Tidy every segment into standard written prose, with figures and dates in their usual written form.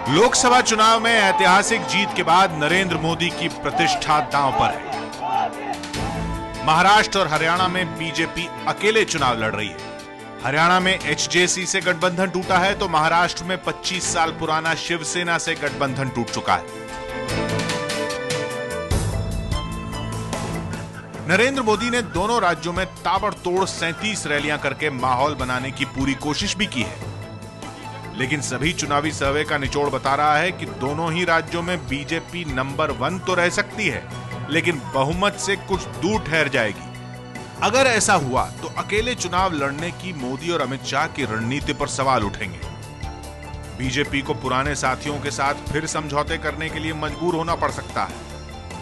लोकसभा चुनाव में ऐतिहासिक जीत के बाद नरेंद्र मोदी की प्रतिष्ठा दांव पर है। महाराष्ट्र और हरियाणा में बीजेपी अकेले चुनाव लड़ रही है। हरियाणा में एचजेसी से गठबंधन टूटा है तो महाराष्ट्र में 25 साल पुराना शिवसेना से गठबंधन टूट चुका है। नरेंद्र मोदी ने दोनों राज्यों में ताबड़तोड़ 37 रैलियां करके माहौल बनाने की पूरी कोशिश भी की है, लेकिन सभी चुनावी सर्वे का निचोड़ बता रहा है कि दोनों ही राज्यों में बीजेपी नंबर 1 तो रह सकती है, लेकिन बहुमत से कुछ दूर ठहर जाएगी। अगर ऐसा हुआ तो अकेले चुनाव लड़ने की मोदी और अमित शाह की रणनीति पर सवाल उठेंगे। बीजेपी को पुराने साथियों के साथ फिर समझौते करने के लिए मजबूर होना पड़ सकता है,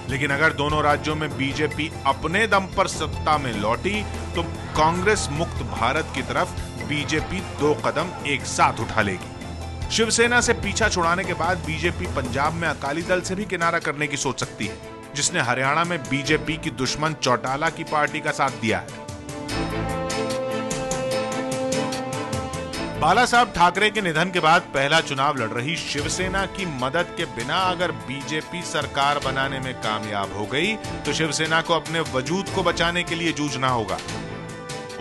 लेकिन अगर दोनों राज्यों में बीजेपी अपने दम पर सत्ता में लौटी तो कांग्रेस मुक्त भारत की तरफ बीजेपी 2 कदम एक साथ उठा लेगी। शिवसेना से पीछा छुड़ाने के बाद बीजेपी पंजाब में अकाली दल से भी किनारा करने की सोच सकती है, जिसने हरियाणा में बीजेपी की दुश्मन चौटाला की पार्टी का साथ दिया है। बाला साहब ठाकरे के निधन के बाद पहला चुनाव लड़ रही शिवसेना की मदद के बिना अगर बीजेपी सरकार बनाने में कामयाब हो गई तो शिवसेना को अपने वजूद को बचाने के लिए जूझना होगा।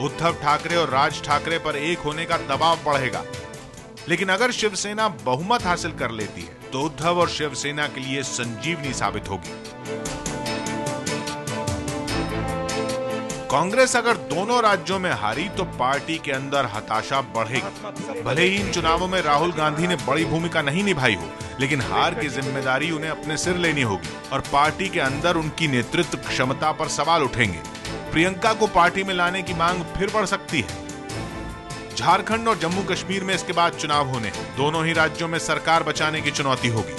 उद्धव ठाकरे और राज ठाकरे पर एक होने का दबाव बढ़ेगा, लेकिन अगर शिवसेना बहुमत हासिल कर लेती है तो उद्धव और शिवसेना के लिए संजीवनी साबित होगी। कांग्रेस अगर दोनों राज्यों में हारी तो पार्टी के अंदर हताशा बढ़ेगी। भले ही इन चुनावों में राहुल गांधी ने बड़ी भूमिका नहीं निभाई हो, लेकिन हार की जिम्मेदारी उन्हें अपने सिर लेनी होगी और पार्टी के अंदर उनकी नेतृत्व क्षमता पर सवाल उठेंगे। प्रियंका को पार्टी में लाने की मांग फिर बढ़ सकती है। झारखंड और जम्मू कश्मीर में इसके बाद चुनाव होने हैं। दोनों ही राज्यों में सरकार बचाने की चुनौती होगी।